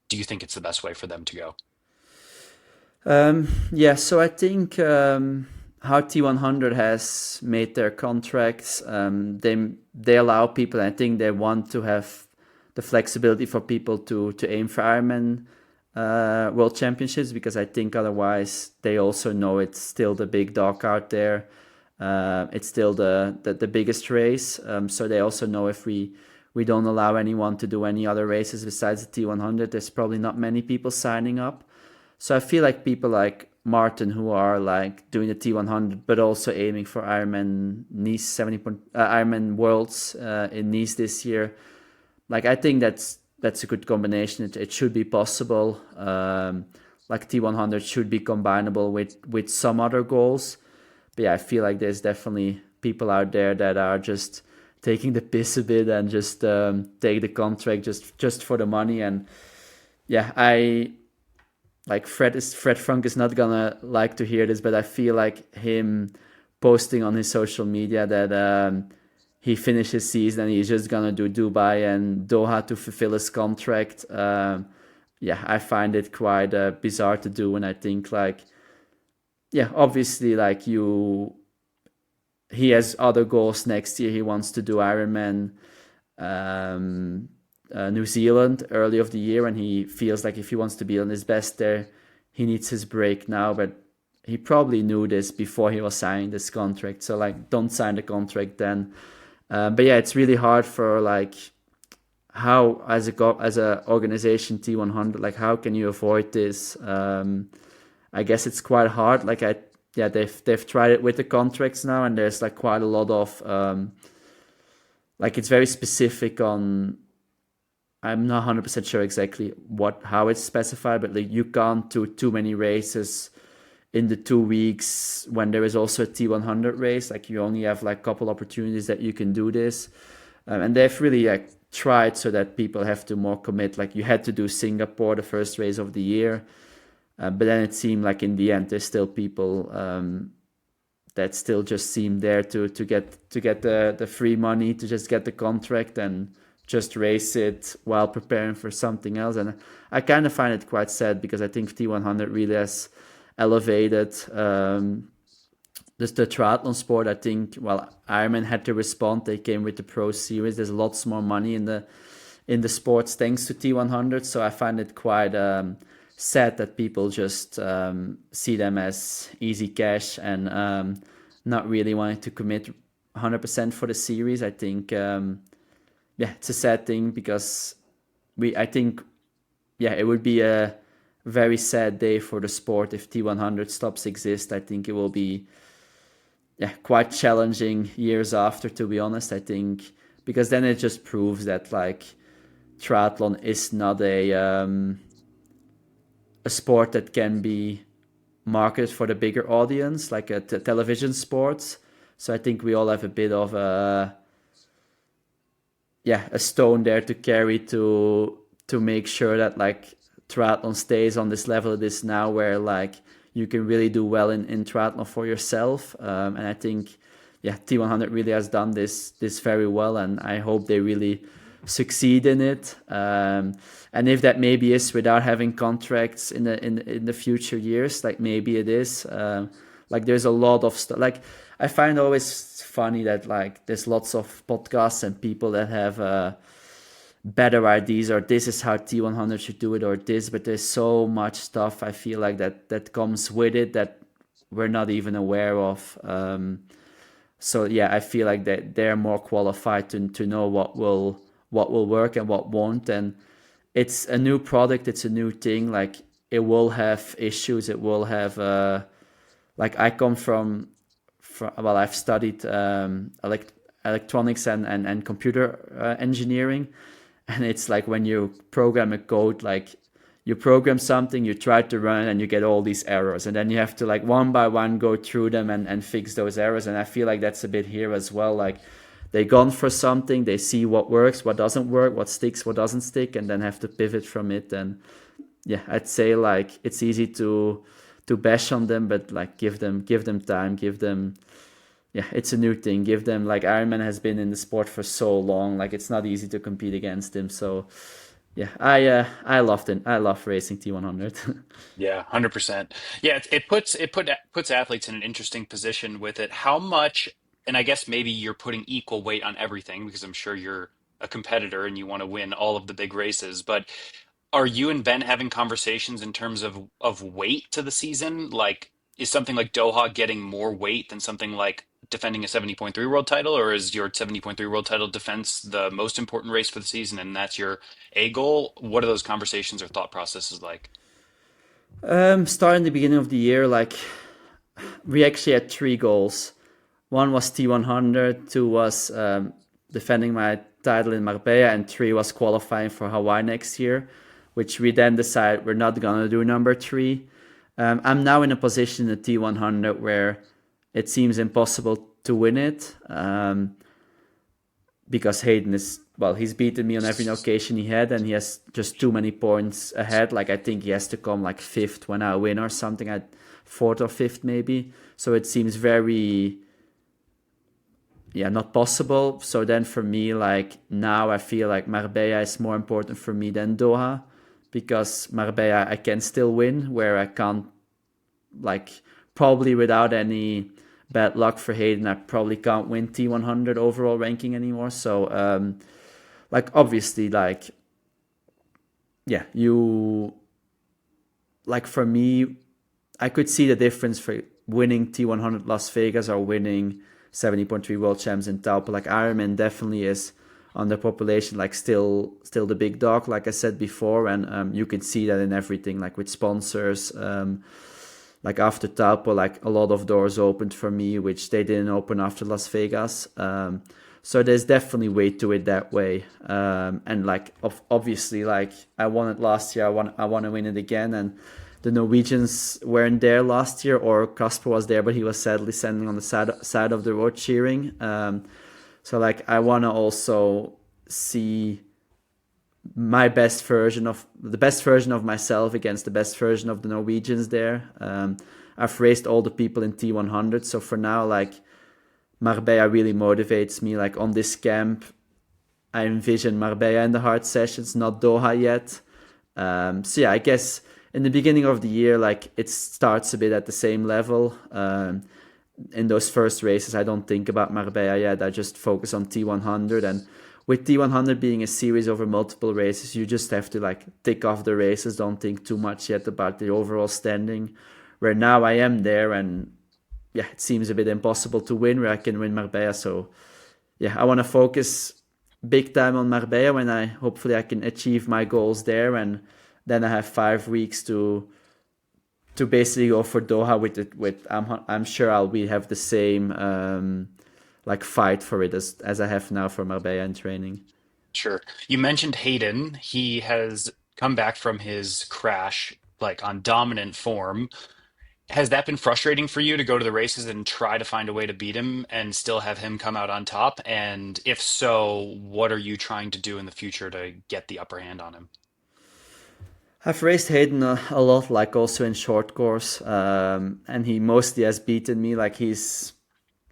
do you think it's the best way for them to go? So I think how T100 has made their contracts, they allow people, and I think they want to have the flexibility for people to aim for Ironman World Championships, because I think otherwise they also know it's still the big dog out there. It's still the biggest race. So they also know if we don't allow anyone to do any other races besides the T100, there's probably not many people signing up. So I feel like people like Martin, who are like doing the T100 but also aiming for Ironman Nice Ironman Worlds in Nice this year, like, I think that's a good combination. It should be possible. Like, T100 should be combinable with some other goals. But yeah, I feel like there's definitely people out there that are just taking the piss a bit and just take the contract just for the money. And yeah, like, Fred Funk is not gonna like to hear this, but I feel like him posting on his social media that he finished his season and he's just gonna do Dubai and Doha to fulfill his contract. I find it quite bizarre to do, and I think, like, obviously, like, he has other goals next year. He wants to do Ironman New Zealand early of the year, and he feels like if he wants to be on his best there, he needs his break now. But he probably knew this before he was signing this contract, so, like, don't sign the contract then. But yeah, it's really hard for, like, how as a organization, T100, like, how can you avoid this? I guess it's quite hard. Like, they've tried it with the contracts now, and there's, like, quite a lot of like, it's very specific on. I'm not 100% sure exactly how it's specified, but, like, you can't do too many races in the 2 weeks when there is also a T100 race. Like, you only have, like, a couple opportunities that you can do this, and they've really, like, tried so that people have to more commit. Like, you had to do Singapore, the first race of the year, but then it seemed like in the end there's still people that still just seem there to get the free money, to just get the contract and just race it while preparing for something else. And I kind of find it quite sad, because I think T100 really has elevated just the triathlon sport. I think, well, Ironman had to respond. They came with the Pro Series. There's lots more money in the sports thanks to T100. So I find it quite sad that people just see them as easy cash and not really wanting to commit 100% for the series. I think it's a sad thing, because I think it would be a very sad day for the sport if T100 stops exist. I think it will be yeah, quite challenging years after, to be honest. I think because then it just proves that like triathlon is not a sport that can be marketed for the bigger audience, like a television sports. So I think we all have a bit of a stone there to carry to make sure that like triathlon stays on this level it is now, where like you can really do well in triathlon for yourself. And I think T100 really has done this very well, and I hope they really succeed in it. And if that maybe is without having contracts in the future years, like maybe it is. Like there's a lot of stuff. Like I find always funny that like there's lots of podcasts and people that have better ideas, or this is how T100 should do it, or this. But there's so much stuff I feel like that comes with it that we're not even aware of. So yeah, I feel like that they're more qualified to know what will work and what won't. And it's a new product, it's a new thing. Like it will have issues. It will have like I come from well, I've studied electronics and computer engineering, and it's like when you program a code, like you program something, you try to run it, and you get all these errors, and then you have to like one by one go through them and fix those errors. And I feel like that's a bit here as well. Like they gone for something, they see what works, what doesn't work, what sticks, what doesn't stick, and then have to pivot from it. And yeah, I'd say like it's easy to bash on them, but like give them time, give them, yeah, it's a new thing. Give them, like Ironman has been in the sport for so long, like it's not easy to compete against him. So yeah, I loved it. I love racing T100. Yeah, 100%. Yeah, it puts athletes in an interesting position with it. How much, and I guess maybe you're putting equal weight on everything because I'm sure you're a competitor and you want to win all of the big races, but are you and Ben having conversations in terms of weight to the season? Like, is something like Doha getting more weight than something like defending a 70.3 world title, or is your 70.3 world title defense the most important race for the season and that's your A goal? What are those conversations or thought processes like? Starting the beginning of the year, like we actually had three goals. One was T100, two was defending my title in Marbella, and three was qualifying for Hawaii next year, which we then decided we're not gonna do number three. I'm now in a position in the T100 where it seems impossible to win it, because Hayden is, well, he's beaten me on every occasion he had, and he has just too many points ahead. Like I think he has to come like fifth when I win or something, at fourth or fifth maybe. So it seems very, yeah, not possible. So then for me, like now I feel like Marbella is more important for me than Doha, because Marbella I can still win, where I can't, like probably without any bad luck for Hayden, I probably can't win T100 overall ranking anymore. So like obviously, like yeah, you, like for me, I could see the difference for winning T100 Las Vegas or winning 70.3 world champs in Taupo. Like Ironman definitely is on the population, like still the big dog, like I said before. And you can see that in everything, like with sponsors. Like after Taupo, like a lot of doors opened for me, which they didn't open after Las Vegas. So there's definitely weight to it that way. And like obviously, like I won it last year, I want to win it again. And the Norwegians weren't there last year, or Kasper was there, but he was sadly standing on the side of the road cheering. So like I want to also see my best version of myself against the best version of the Norwegians there. I've raced all the people in T100, so for now, like Marbella really motivates me. Like on this camp, I envision Marbella in the hard sessions, not Doha yet. So yeah, I guess in the beginning of the year, like it starts a bit at the same level. In those first races, I don't think about Marbella yet. I just focus on T100. And with T100 being a series over multiple races, you just have to like tick off the races. Don't think too much yet about the overall standing. Where now I am there, and yeah, it seems a bit impossible to win where I can win Marbella. So yeah, I want to focus big time on Marbella when hopefully I can achieve my goals there, and then I have 5 weeks to to basically go for Doha with it. With I'm sure we have the same like fight for it as I have now for Marbella and training. Sure. You mentioned Hayden. He has come back from his crash like on dominant form. Has that been frustrating for you to go to the races and try to find a way to beat him and still have him come out on top? And if so, what are you trying to do in the future to get the upper hand on him? I've raced Hayden a lot, like also in short course, and he mostly has beaten me. Like he's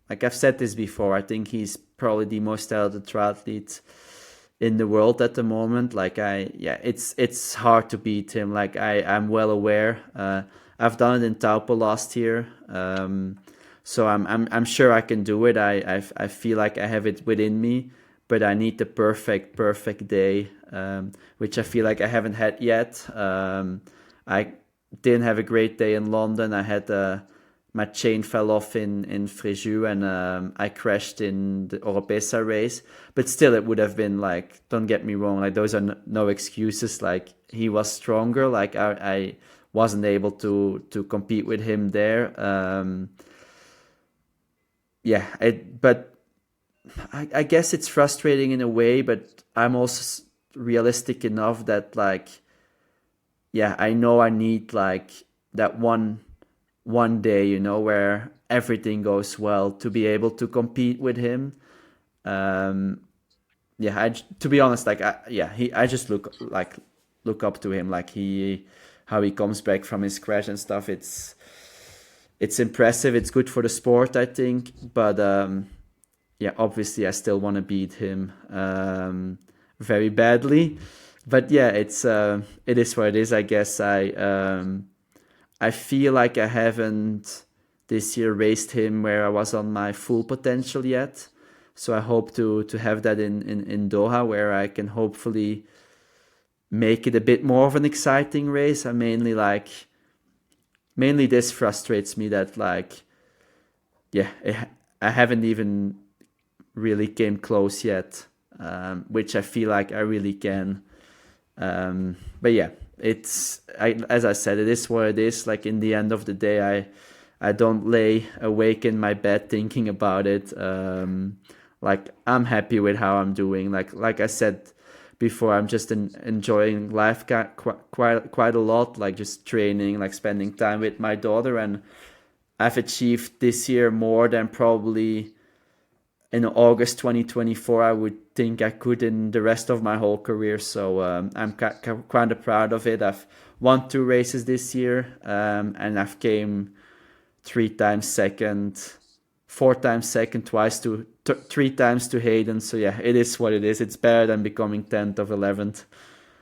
like I've said this before. I think he's probably the most talented triathlete in the world at the moment. Like yeah, it's hard to beat him. Like I'm well aware. I've done it in Taupo last year, so I'm sure I can do it. I feel like I have it within me, but I need the perfect day, which I feel like I haven't had yet. I didn't have a great day in London. I had my chain fell off in Fréjus, and I crashed in the Oropesa race. But still, it would have been like, don't get me wrong, like those are no excuses. Like he was stronger. Like I wasn't able to compete with him there. Yeah, but I guess it's frustrating in a way. But I'm also realistic enough that like, yeah, I know I need like that one day, where everything goes well to be able to compete with him. Um, yeah, to be honest, like, I just look up to him, like how he comes back from his crash and stuff. It's impressive. It's good for the sport, I think. But yeah, obviously, I still want to beat him very badly. But yeah, it is what it is. I guess I feel like I haven't this year raced him where I was on my full potential yet. So I hope to have that in Doha, where I can hopefully make it a bit more of an exciting race. I mainly this frustrates me that like, yeah, I haven't even really came close yet, which I feel like I really can. But yeah, as I said, it is what it is. Like in the end of the day, I don't lay awake in my bed thinking about it. Like I'm happy with how I'm doing. Like I said before, I'm just enjoying life quite a lot. Like just training, like spending time with my daughter, and I've achieved this year more than probably in August 2024 I would think I could in the rest of my whole career. So I'm kind of proud of it. I've won 2 races this year, and I've came 3 times second, 4 times second, 3 times to Hayden. So yeah, it is what it is. It's better than becoming 10th of 11th.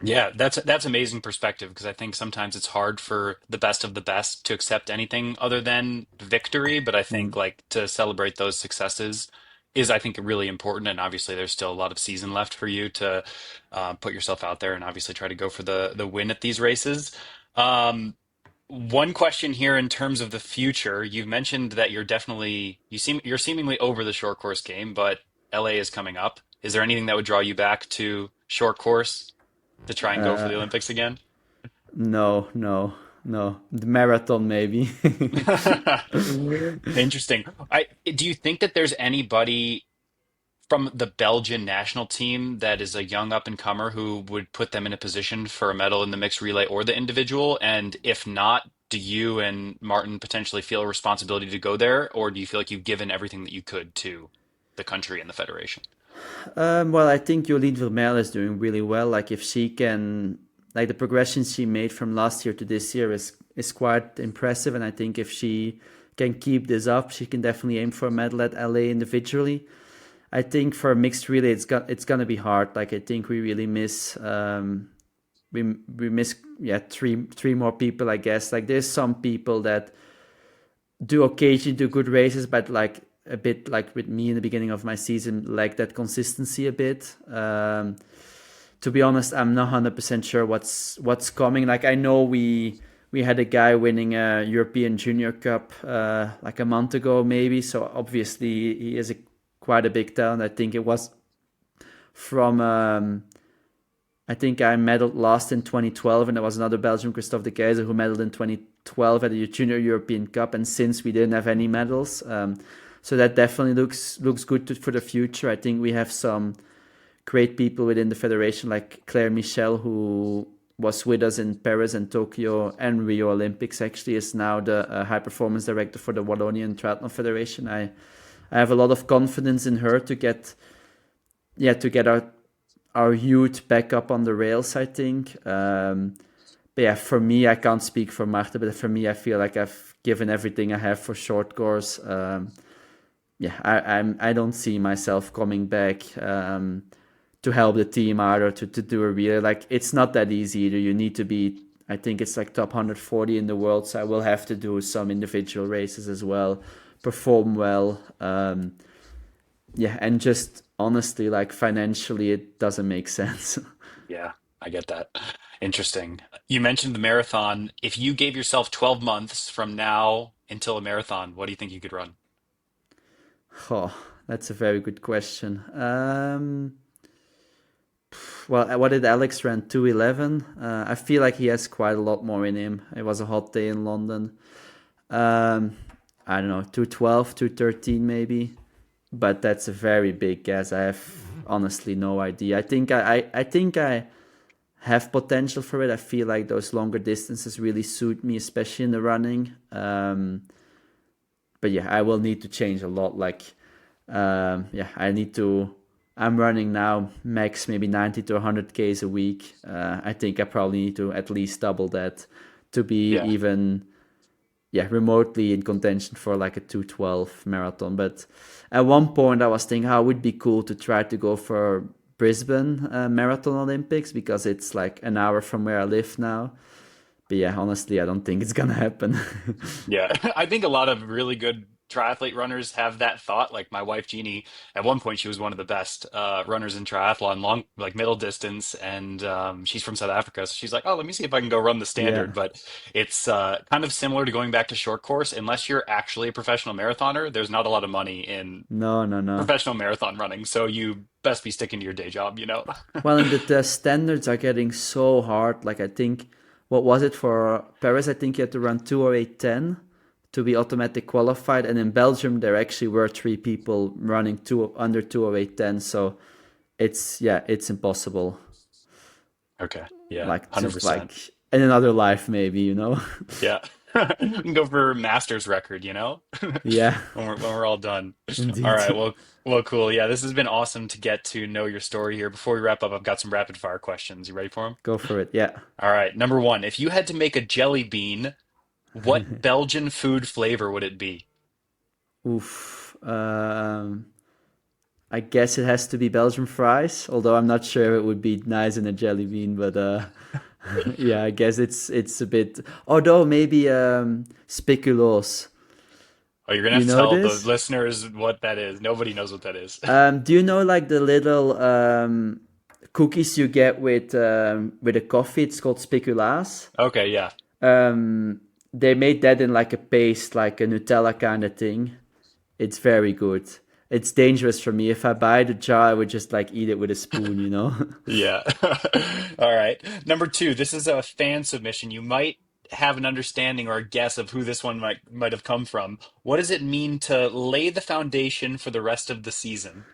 Yeah, that's amazing perspective because I think sometimes it's hard for the best of the best to accept anything other than victory, but I think like to celebrate those successes is I think really important, and obviously there's still a lot of season left for you to put yourself out there and obviously try to go for the win at these races. Um, One question here in terms of the future, you've mentioned that you're seemingly over the short course game, but LA is coming up. Is there anything that would draw you back to short course to try and go for the Olympics again? No, no, no. The marathon maybe. Interesting. Do you think that there's anybody from the Belgian national team that is a young up and comer who would put them in a position for a medal in the mixed relay or the individual? And if not, do you and Martin potentially feel a responsibility to go there, or do you feel like you've given everything that you could to the country and the federation? Well, I think Jolien Vermeil is doing really well. Like if she can, like the progression she made from last year to this year is quite impressive. And I think if she can keep this up, she can definitely aim for a medal at LA individually. I think for mixed relay, it's gonna be hard. Like I think we really miss we miss, yeah, three more people. I guess like there's some people that do occasionally do good races, but like a bit like with me in the beginning of my season, like that consistency a bit. To be honest, I'm not 100% sure what's coming. Like I know we had a guy winning a European Junior Cup like a month ago, maybe. So obviously he is quite a big talent. I think it was from I think I medaled last in 2012, and there was another Belgian, Christophe de Keizer, who medaled in 2012 at the Junior European Cup. And since we didn't have any medals, so that definitely looks good for the future. I think we have some great people within the federation, like Claire Michel, who was with us in Paris and Tokyo and Rio Olympics. Actually, is now the high performance director for the Wallonian Triathlon Federation. I have a lot of confidence in her to get our youth back up on the rails, I think. But yeah, for me, I can't speak for Marta, but for me, I feel like I've given everything I have for short course. I don't see myself coming back to help the team out or to do a relay. Like, it's not that easy either. You need to be, I think it's like top 140 in the world, so I will have to do some individual races as well, perform well. And just honestly, like financially, it doesn't make sense. Yeah, I get that. Interesting. You mentioned the marathon. If you gave yourself 12 months from now until a marathon, what do you think you could run? Oh, that's a very good question. Well, what did Alex run? 2:11. I feel like he has quite a lot more in him. It was a hot day in London. Um, I don't know, 2:12, 2:13 maybe. But that's a very big guess. I have honestly no idea. I think I have potential for it. I feel like those longer distances really suit me, especially in the running. But yeah, I will need to change a lot. Like, I need to. I'm running now max maybe 90 to 100 Ks a week. I think I probably need to at least double that to be Yeah. even remotely in contention for like a 2:12 marathon. But at one point I was thinking how it would be cool to try to go for Brisbane Marathon Olympics, because it's like an hour from where I live now. But yeah, honestly, I don't think it's gonna happen. Yeah, I think a lot of really good triathlete runners have that thought. Like my wife Jeannie, at one point she was one of the best runners in triathlon, long like middle distance, and she's from South Africa, so she's like, "Oh, let me see if I can go run the standard." Yeah. But it's kind of similar to going back to short course. Unless you're actually a professional marathoner, there's not a lot of money in No, no, no. professional marathon running, so you best be sticking to your day job, you know? Well, and the standards are getting so hard. Like, I think, what was it for Paris? I think you had to run 2:08:10 to be automatic qualified. And in Belgium, there actually were three people running under 2:08:10. So it's impossible. Okay, yeah, Like, just 100%. like in another life, maybe, you know? Yeah. You can go for master's record, you know? Yeah, When we're all done. All indeed. right, well, cool. Yeah, this has been awesome to get to know your story here. Before we wrap up, I've got some rapid fire questions. You ready for them? Go for it. Yeah. All right, number one, if you had to make a jelly bean, what Belgian food flavor would it be? Oof. I guess it has to be Belgian fries, although I'm not sure it would be nice in a jelly bean, but yeah, I guess it's a bit. Although maybe speculoos. Oh, you're gonna You have to know tell the this? listeners what that is. Nobody knows what that is. Do you know like the little cookies you get with a coffee? It's called speculaas. Okay, yeah. They made that in like a paste, like a Nutella kind of thing. It's very good. It's dangerous for me. If I buy the jar, I would just like eat it with a spoon, you know? Yeah. All right. Number two, this is a fan submission. You might have an understanding or a guess of who this one might have come from. What does it mean to lay the foundation for the rest of the season?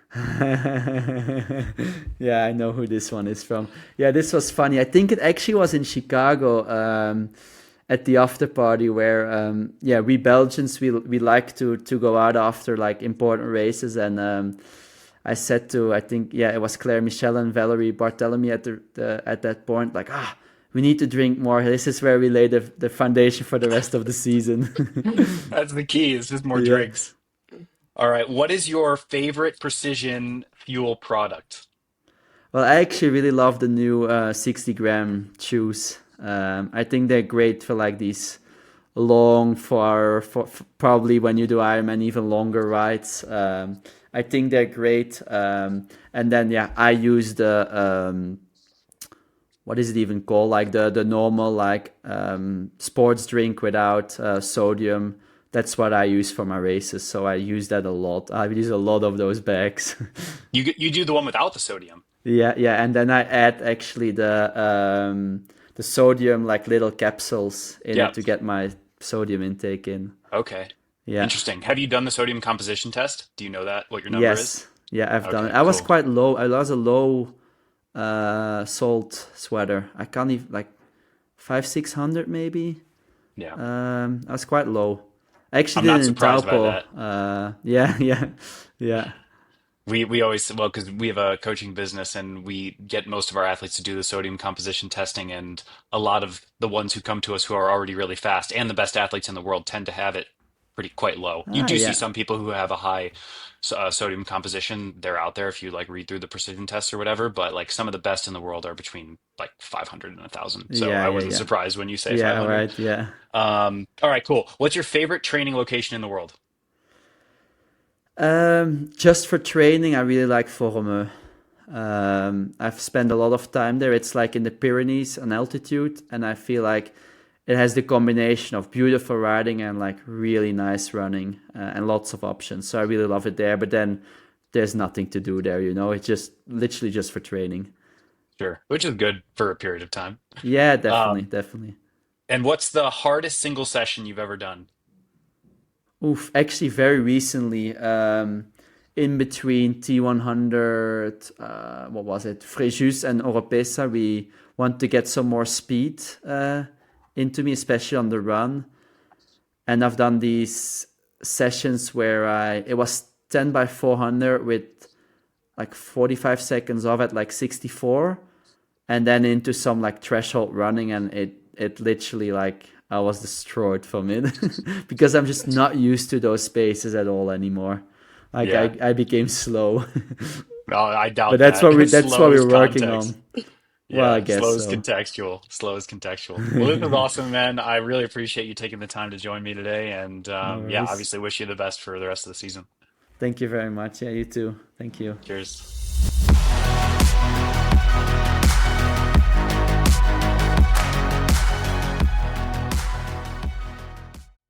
Yeah, I know who this one is from. Yeah, this was funny. I think it actually was in Chicago, at the after party where we Belgians we like to go out after like important races. And I said to, I think, yeah, it was Claire Michel and Valerie Barthélemy at that point, like, we need to drink more. This is where we lay the foundation for the rest of the season. That's the key. It's just more Yeah. drinks. All right. What is your favorite precision fuel product? Well, I actually really love the new 60-gram shoes. I think they're great for like these long, for probably when you do Ironman, even longer rides. I think they're great. And then, yeah, I use the, what is it even called? Like the normal, like sports drink without sodium. that's what I use for my races. So I use that a lot. I use a lot of those bags. You do the one without the sodium. Yeah, yeah, and then I add actually the sodium like little capsules in Yeah. it to get my sodium intake in. Okay. Yeah. Interesting. Have you done the sodium composition test? Do you know that what your number is? Yes. Yeah, I've done it. Okay, I was cool. quite low. I was a low salt sweater. I can't even like 500-600 maybe. Yeah. I was quite low. I actually I'm did not it in surprised by Taupo. that. Yeah, yeah, yeah. We always, well, because we have a coaching business and we get most of our athletes to do the sodium composition testing, and a lot of the ones who come to us who are already really fast and the best athletes in the world tend to have it pretty quite low. You Ah, do see yeah, some people who have a high sodium composition. They're out there if you like read through the precision tests or whatever, but like some of the best in the world are between like 500 and 1,000. So yeah, I yeah, wasn't yeah. surprised when you say Yeah, 500. right, yeah. All right, cool. What's your favorite training location in the world? Just for training, I really like Vormeux. I've spent a lot of time there. It's like in the Pyrenees on altitude, and I feel like it has the combination of beautiful riding and like really nice running and lots of options. So I really love it there. But then there's nothing to do there, you know. It's just literally just for training. Sure, which is good for a period of time. Yeah, definitely, Um, definitely. and what's the hardest single session you've ever done? Oof, actually, very recently, in between T100, what was it, Fréjus and Oropesa, we want to get some more speed into me, especially on the run. And I've done these sessions where it was 10 by 400 with like 45 seconds off at like 64, and then into some like threshold running, and it literally like I was destroyed from it because I'm just not used to those spaces at all anymore. Like Yeah. I became slow. No, I But doubt that's that. what we that's what Slow is we're working context. on. Well, I Yeah, guess slow is so. contextual. Slow is contextual. Well, this is awesome, man. I really appreciate you taking the time to join me today. And No yeah, worries. obviously wish you the best for the rest of the season. Thank you very much. Yeah, you too. Thank you. Cheers.